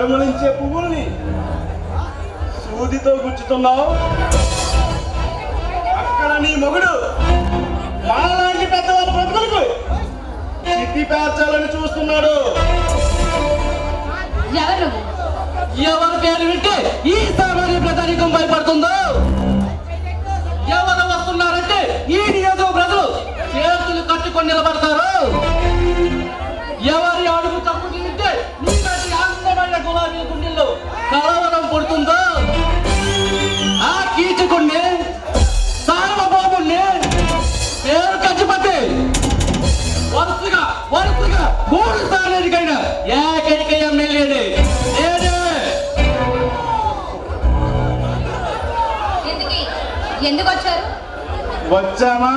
పరిమళించే పువ్వుల్ని సూదితో గుచ్చుతున్నావు. అక్కడ నీ మొగుడు మాలాంటి పెద్దవాళ్ళ బ్రతుకులకు చిత్తి పేర్చాలని చూస్తున్నాడు. ఎవరి పేరు వింటే ఈ సామాన్య ప్రజానికం భయపడుతుందో, ఎవరు వస్తున్నారంటే ఈ నియోజక ప్రజలు చేతులు కట్టుకొని నిలబడతారు. ఎవరి అడుగు తప్పుని వింటే నీలాంటి అందమైన గులాబీ గుండెల్లో కలవరం పుడుతుందో, ఆ కీచుకుణ్ణి సార్వభౌముణ్ణి పేరు కచ్చిపట్టి వరుసగా 3 సార్లు ఎన్నికైనా ఏకైక ఎమ్మెల్యేని ఎందుకు వచ్చారు? వచ్చామా,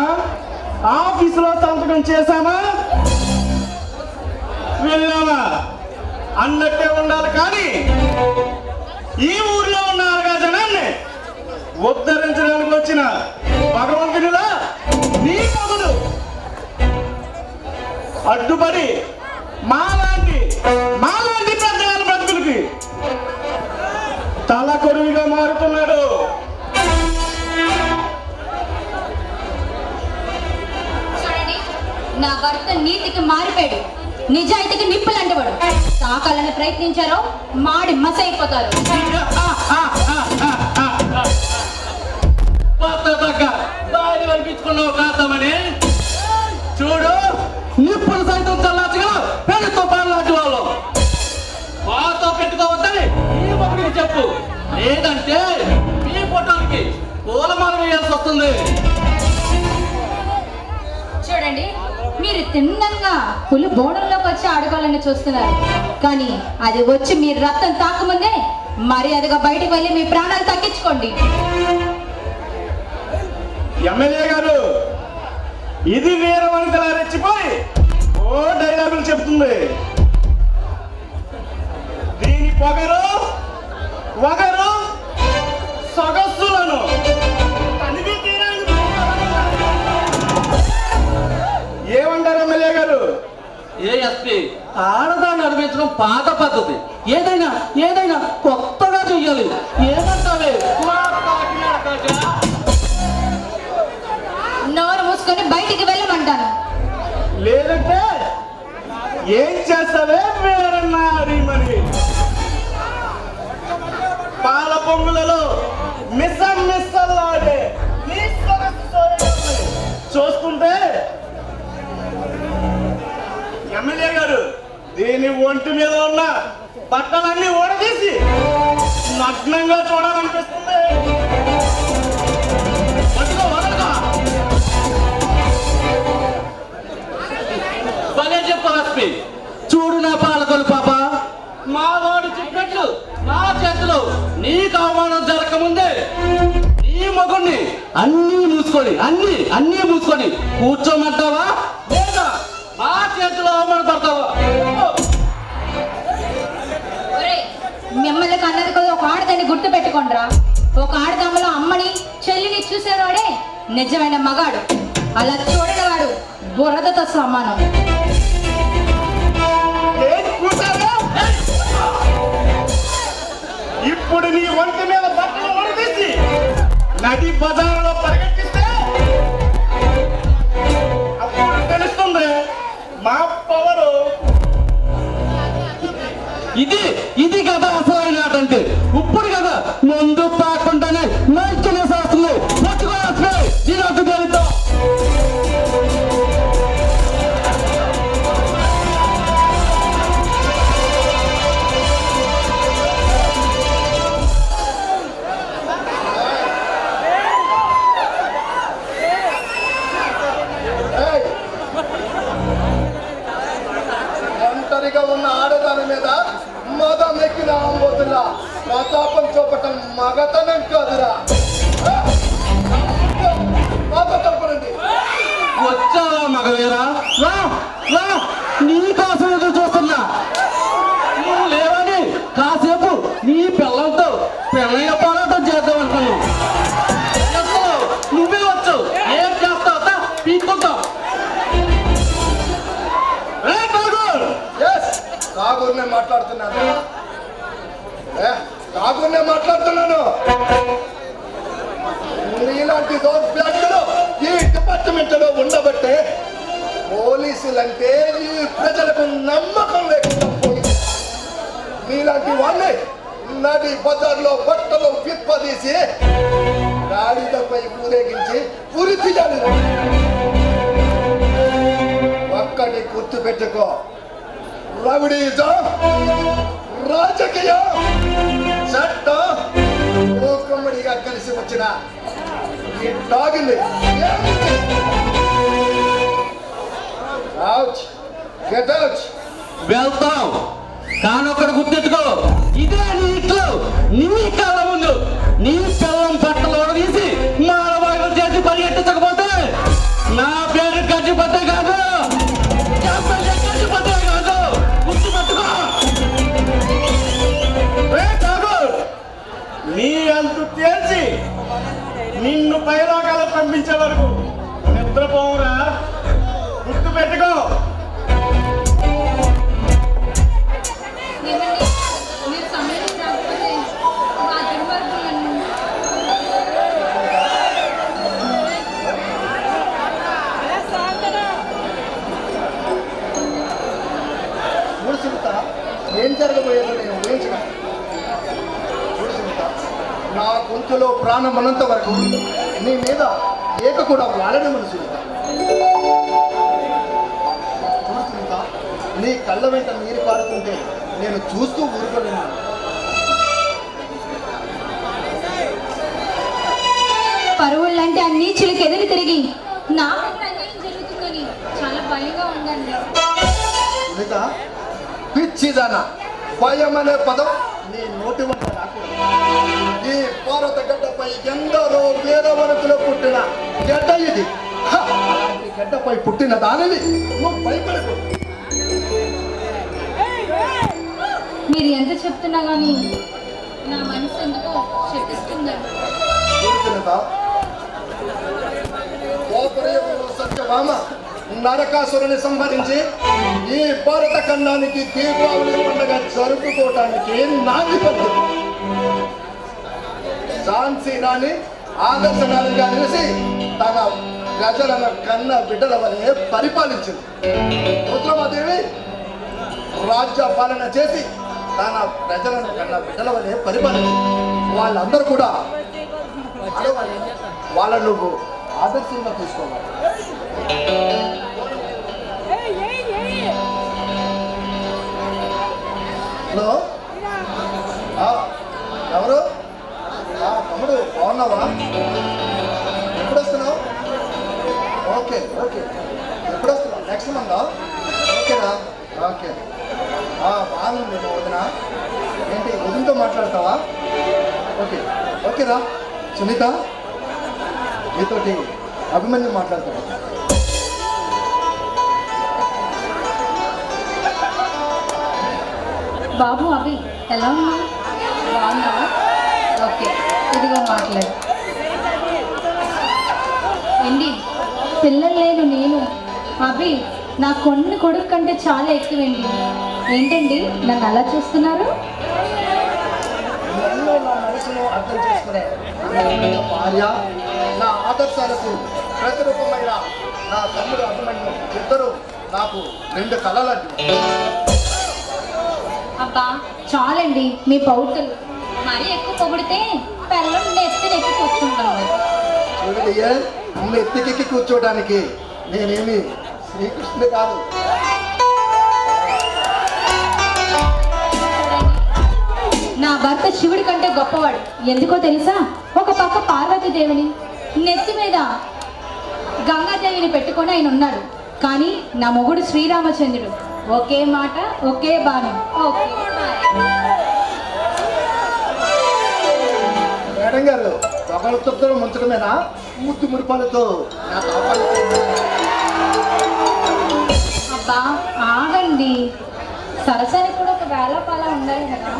ఆఫీసులో సంతకం చేశామా, వెళ్ళామా అన్నట్టే ఉండాలి. కానీ ఈ ఊర్లో ఉన్న ఆరుగా జనాన్ని ఉద్ధరించడానికి వచ్చిన భగవంతునిలా నీ మొగుడు అడ్డుపడి మాలాంటి పెద్దవాళ్ళ బ్రతుకులకి తల కొరువిగా మారుతున్నాడు. చూడండి, నా భర్త నీతికి మారిపోయాడు, నిజాయితీకి నిప్పులంటవాడు. తాకాలని ప్రయత్నించారో మాడి మసైపోతారు. అనిపించుకున్నావు కాదామని చూడు, నిప్పులు సైతం చల్లార్చగా పెళ్లితో పాలాంటి వాళ్ళు మాతో పెట్టుకోవద్దని ఈ మొగుడికి చెప్పు. లేదంటే మీ పొట్టానికి పూలమాల వేయాల్సి వస్తుంది. చూడండి, మీరు తిన్నంగా పులి బోడంలోకి వచ్చి ఆడుకోవాలని చూస్తున్నారు. కానీ అది వచ్చి మీ రక్తం తాకముందే మర్యాదగా బయటకు వెళ్ళి మీ ప్రాణాలు తగ్గించుకోండి. ఎమ్మెల్యే గారు, ఇది వీరవనితలా రెచ్చిపోయి ఓ డైలాగులు చెప్తుంది. దీని వగరు సొగస్సులను ఏమంటారు ఎమ్మెల్యే గారు? ఏఎస్పీ ఆడదాన్ని నడిపించడం పాత పద్ధతి. ఏదైనా కొత్తగా చెయ్యాలి. ఏమంటావే? నోరు మూసుకొని బయటికి వెళ్ళమంటాను. లేదంటే ఏం చేస్తావే వేరన్నారి? మరి పాల పొంగులలో మిస్సల్లాడే చూస్తుంటే ఎమ్మెల్యే గారు, దీని ఒంటి మీద ఉన్న బట్టలన్నీ ఓడదీసి నగ్నంగా చూడాలనిపిస్తుంది. భలే చెప్పు. చూడు నా పాలకొలు పాప, మా వాడు చెప్పినట్లు నా చేతిలో నీకు అవమానం జరగకముందే నీ మొగుడిని అన్నీ మూసుకొని కూర్చోమంటావా, లేదా నా చేతిలో అవమానపడతావా? మిమ్మల్ని కన్నది కదా ఒక ఆడదాన్ని గుర్తు పెట్టుకోండిరా. ఒక ఆడదామలో అమ్మని చెల్లిని చూసేవాడే నిజమైన మగాడు. అలా చూడని వాడు బురదతో సమానం. ఇప్పుడు నీ ఒంటి మీద బట్టలు ఓడదీసి నది బజారులో పరిగెత్తిస్తే అప్పుడు తెలుస్తుంది మా పవరు. ఇది కదా అసలైన ఆట అంటే. ఇప్పుడు కదా ముందు పాకుండానే మైకిన శాస్త్రులు పట్టుకోవాల్సి దీనికి తెలుద్దాం. ఒంటరిగా ఉన్న ఆడదాని మీద మదం ఎక్కిన ఆంబోతులా ప్రతాపం చూపటం మగతనం కాదురా. తప్పనండి. వచ్చావా మగవేరా? నీ కోసం ఎదురు చూస్తున్నా. నువ్వు లేవని కాసేపు నీ పిల్లలతో పిల్లయ్య పోరాటం చేద్దాం అనుకున్నావు. నువ్వే వచ్చావు. ఏం చేస్తావు? పీక్కుంటావు. సాగూరునే మాట్లాడుతున్నాను. కాకుండా మాట్లాడుతున్నాను. నీలాంటి దౌర్భాగ్యులు ఈ డిపార్ట్మెంట్ లో ఉండబట్టే పోలీసులంటే ఈ ప్రజలకు నమ్మకం లేకుండా పోయింది. నీలాంటి వాళ్ళే నది బజార్లో బట్టలు విప్పదీసి గాడిదపై ఊరేగించి ఉరి తీయాలి. ఒక్కటి గుర్తు పెట్టుకో, రౌడీజం, రాజకీయం, చట్టం మూకుమ్మడిగా కలిసి వచ్చిన ఈ డాగిని గెట్ అవుట్. వెళ్తాం కానీ ఒకటి గుర్తెట్టుకో, ఇదే నీ ఇంట్లో నీ కళ్ళ ముందు నీ పిల్లం బట్టలు తీసి మానవాయులు చేసి పరిగెట్టించకపోతే నా పేరు గడ్డిపట్టే కాదు, గడ్డిపట్టే కాదు, గుర్తుపెట్టుకో. నీ అంతు తేల్చి నిన్ను పైలోకాలకు పంపించే వరకు నిద్రపోవురా, గుర్తు పెట్టుకో. ఏమండి, మీరు సమయానికి రాకపోతే మా దుర్మార్గులను చూడు సునీత, ఏం జరగబోయేదో నేను ఊహించిన. చూడు సునీత, నా గొంతులో ప్రాణం ఉన్నంత వరకు నీ మీద ఏక కూడా వాడడం సునీత. చూడు సునీత, నీ కళ్ళ వెంట నీరు పారుతుంటే నేను చూస్తూ ఊరుకోలేను. పరువులంటే ఆ నీచులకు ఎదురు తిరిగి నా మీద అన్యాయం జరుగుతుందని చాలా భయంగా ఉందండి. సునీత, పిచ్చిదానా, భయం అనే పదం నీ నోటి వెంట రాకూడదు. ఈ భారత గడ్డపై ఎందరో వీరవరకులు పుట్టిన గడ్డ ఇది. అలాంటి గడ్డపై పుట్టిన దానిని నువ్వు భయపడకు. మీరు ఎంత చెప్తున్నా కానీ నా మనసు ఎందుకో శపిస్తుందండి. సునీత, ద్వాపరయుగంలో సత్యభామ నరకాసురుని సంహరించి ఈ భారత ఖండానికి దీపావళి పండుగ జరుపుకోవటానికి నాంది పద్ధతి. ఝాన్సీ రాణి ఆదర్శనాలుగా నిలిచి తన ప్రజలను కన్న బిడ్డల వలె పరిపాలించింది. రుద్రమాదేవి రాజ్య పాలన చేసి తన ప్రజలను కన్న బిడ్డల వలె పరిపాలించింది. వాళ్ళందరూ కూడా ఆడవాళ్ళు. వాళ్ళను నువ్వు ఆదర్శంగా తీసుకోవాలి. హలో, ఎవరు? తమ్ముడు బాగున్నావా? ఎప్పుడు వస్తున్నావు? ఓకే ఓకే, ఎప్పుడు వస్తున్నావు? Next month? ఓకేనా? ఓకే, బాగుంది. వదిన ఏంటి, వదినతో మాట్లాడతావా? ఓకే ఓకేరా. సునీత, నీతోటి అభిమన్యు మాట్లాడతాడు. బాబు అభి ఎలా ఉన్నా? బాగున్నావా? ఓకే, ఇదిగో మాట్లాడు. ఏంటి, పిల్లలు లేను నేను అభి నా కొన్ని కొడుకు కంటే చాలా ఎక్కువండి. ఏంటండి నన్ను అలా చూస్తున్నారు? నన్ను నా మనసును అర్థం చేసుకునే భార్య, నా ఆదర్శాలకు ప్రతిరూపమైన నా తమ్ముడు అభిమన్యు ఇద్దరు నాకు రెండు కళలండి. అబ్బా చాలండి మీ పౌటలు. మరీ ఎక్కువ పొగిడితే పిల్లలు నెత్తినెక్కి కూర్చుంటాను. చూడయ్యే, ఎత్తికెక్కి కూర్చోడానికి నేనేమి శ్రీకృష్ణుడు కాదు. నా భర్త శివుడి కంటే గొప్పవాడు. ఎందుకో తెలుసా? ఒక పక్క పార్వతీదేవిని, నెత్తి మీద గంగాదేవిని పెట్టుకొని ఆయన ఉన్నాడు. కానీ నా మొగుడు శ్రీరామచంద్రుడు. ఒకే మాట, ఒకే బాణం, ఒకే మేడం గారు, ఒకళ్ళతో ముంచడమేనా? మూర్తి మురిపాలతో నా తాపాలు. అబ్బా ఆగండి, సరసానికి కూడా ఒక వేళపాల ఉండాలి కదా.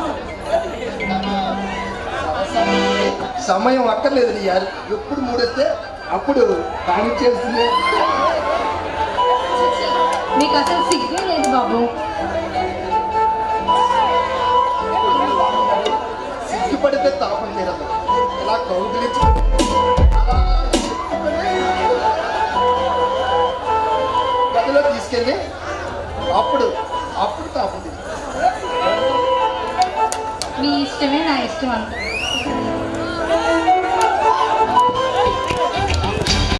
సమయం అక్కర్లేదు నీ యారు. ఎప్పుడు మూడేస్తే అప్పుడు కానిచ్చేస్తుంది. మీకు అసలు సిగ్గే లేదు బాబు. మీ ఇష్టమే నా ఇష్టం అంత